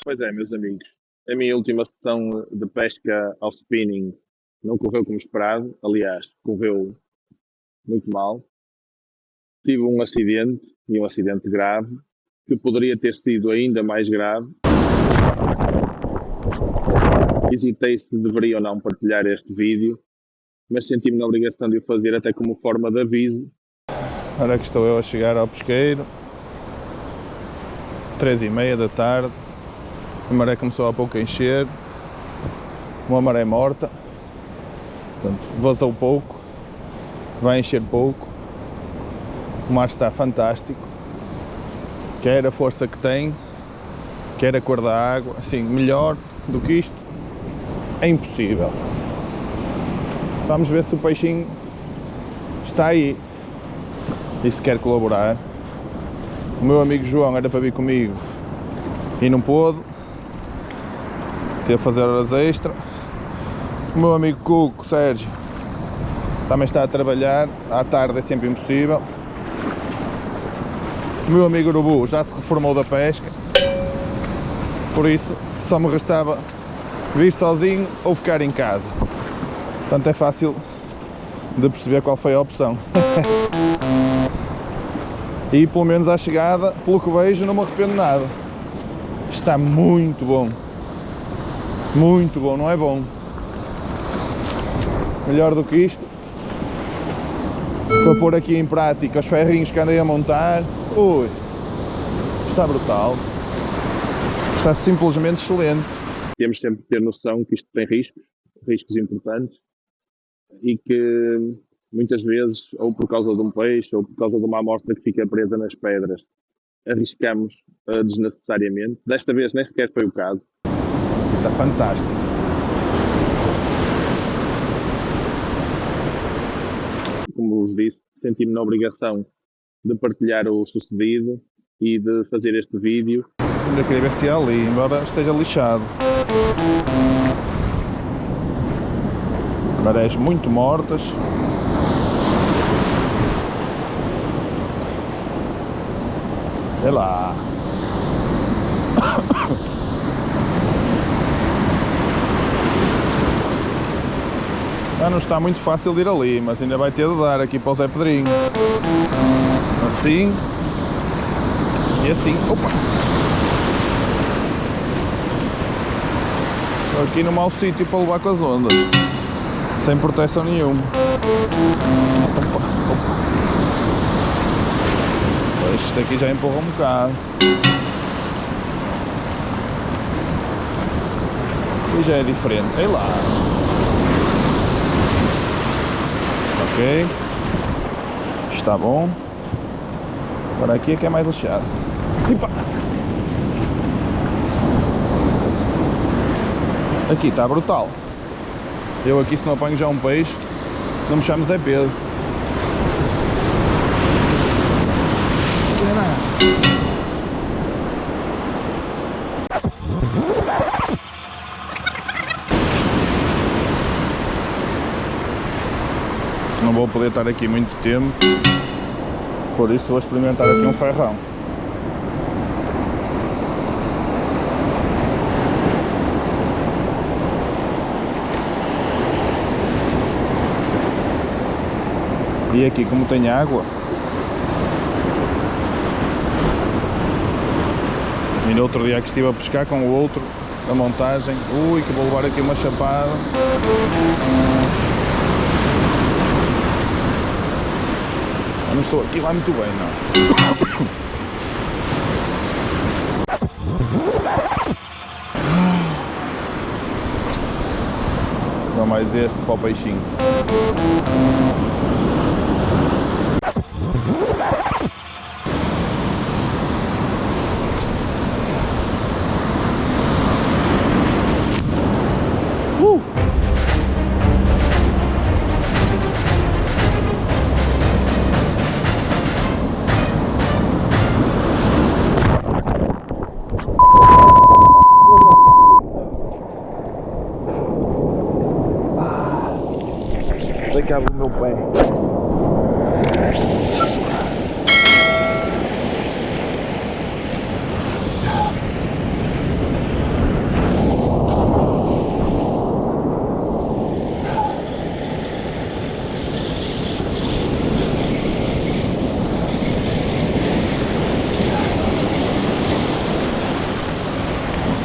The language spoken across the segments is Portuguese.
Pois é, meus amigos. A minha última sessão de pesca ao spinning não correu como esperado. Aliás, correu muito mal. Tive um acidente, e um acidente grave, que poderia ter sido ainda mais grave. Hesitei se deveria ou não partilhar este vídeo, mas senti-me na obrigação de o fazer até como forma de aviso. Ora que estou eu a chegar ao pesqueiro, 3h30 da tarde, a maré começou há pouco a encher, uma maré morta, portanto vazou pouco, vai encher pouco, o mar está fantástico, quer a força que tem, quer a cor da água, assim, melhor do que isto é impossível. Vamos ver se o peixinho está aí e se quer colaborar. O meu amigo João era para vir comigo e não pôde, teve a fazer horas extra. O meu amigo Cuco, Sérgio, também está a trabalhar, à tarde é sempre impossível. O meu amigo Urubu já se reformou da pesca, por isso só me restava vir sozinho ou ficar em casa. Portanto é fácil de perceber qual foi a opção. E pelo menos à chegada, pelo que vejo, não me arrependo nada. Está muito bom. Muito bom, não é bom? Melhor do que isto. Para pôr aqui em prática os ferrinhos que andei a montar. Ui, está brutal. Está simplesmente excelente. Temos sempre que ter noção que isto tem riscos importantes, e que muitas vezes, ou por causa de um peixe, ou por causa de uma amostra que fica presa nas pedras, arriscamos desnecessariamente. Desta vez nem sequer foi o caso. Está fantástico. Como vos disse, senti-me na obrigação de partilhar o sucedido e de fazer este vídeo. Ainda queria ver se é ali, embora esteja lixado. Marés muito mortas. Olha lá. Já não está muito fácil de ir ali, mas ainda vai ter de dar aqui para o Zé Pedrinho. Assim. E assim. Opa! Estou aqui no mau sítio para levar com as ondas. Sem proteção nenhuma. Opa, opa. Isto aqui já empurra um bocado. E já é diferente. Ei lá. Ok. Está bom. Agora aqui é que é mais lixado. Epa. Aqui está brutal. Eu aqui, se não apanho já um peixe, não me chamo Zé Pedro. Não vou poder estar aqui muito tempo, por isso vou experimentar aqui um ferrão. E aqui, como tem água, e no outro dia que estive a pescar com o outro, a montagem, ui, que vou levar aqui uma chapada. Eu não estou aqui lá muito bem, não. Dá mais este para o peixinho. Daqui o meu pé.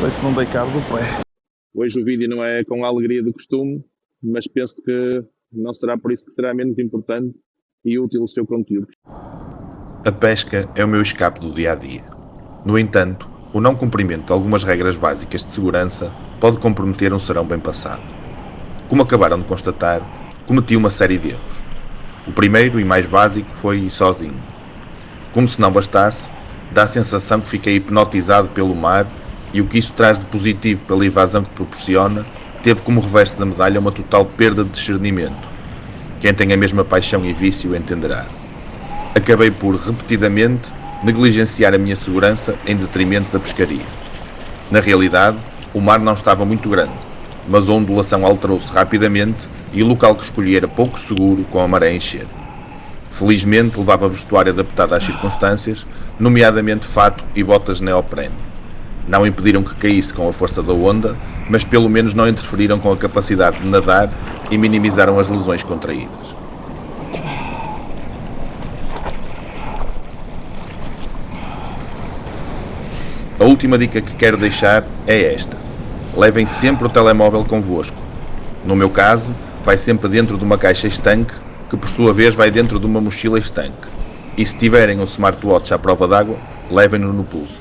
sei se não dei cabo do pé. Hoje o vídeo não é com a alegria do costume, mas penso que não será por isso que será menos importante e útil o seu conteúdo. A pesca é o meu escape do dia a dia. No entanto, o não cumprimento de algumas regras básicas de segurança pode comprometer um serão bem passado. Como acabaram de constatar, cometi uma série de erros. O primeiro e mais básico foi ir sozinho. Como se não bastasse, dá a sensação que fiquei hipnotizado pelo mar e o que isso traz de positivo pela evasão que proporciona, teve como reverso da medalha uma total perda de discernimento. Quem tem a mesma paixão e vício entenderá. Acabei por, repetidamente, negligenciar a minha segurança em detrimento da pescaria. Na realidade, o mar não estava muito grande, mas a ondulação alterou-se rapidamente e o local que escolhi era pouco seguro com a maré a encher. Felizmente levava vestuário adaptado às circunstâncias, nomeadamente fato e botas de neoprene. Não impediram que caísse com a força da onda, mas pelo menos não interferiram com a capacidade de nadar e minimizaram as lesões contraídas. A última dica que quero deixar é esta. Levem sempre o telemóvel convosco. No meu caso, vai sempre dentro de uma caixa estanque, que por sua vez vai dentro de uma mochila estanque. E se tiverem um smartwatch à prova d'água, levem-no no pulso.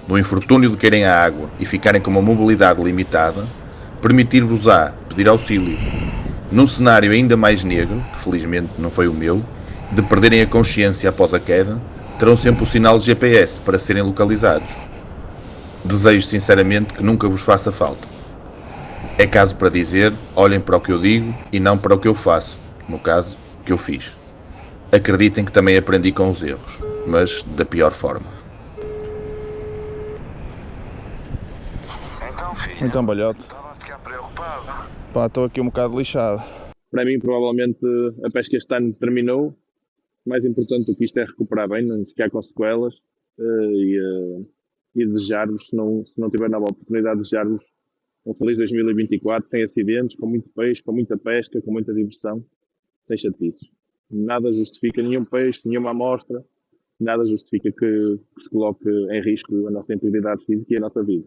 No infortúnio de caírem à água e ficarem com uma mobilidade limitada, permitir-vos-á pedir auxílio. Num cenário ainda mais negro, que felizmente não foi o meu, de perderem a consciência após a queda, terão sempre o sinal de GPS para serem localizados. Desejo sinceramente que nunca vos faça falta. É caso para dizer, olhem para o que eu digo e não para o que eu faço, no caso, que eu fiz. Acreditem que também aprendi com os erros, mas da pior forma. Então, balhote. Estava a ficar preocupado. Pá, estou aqui um bocado lixado. Para mim, provavelmente, a pesca este ano terminou. Mais importante do que isto é recuperar bem, não ficar com sequelas e desejar-vos, se não tiver nova oportunidade, desejar-vos um feliz 2024, sem acidentes, com muito peixe, com muita pesca, com muita diversão, sem chatices. Nada justifica nenhum peixe, nenhuma amostra, nada justifica que se coloque em risco a nossa integridade física e a nossa vida.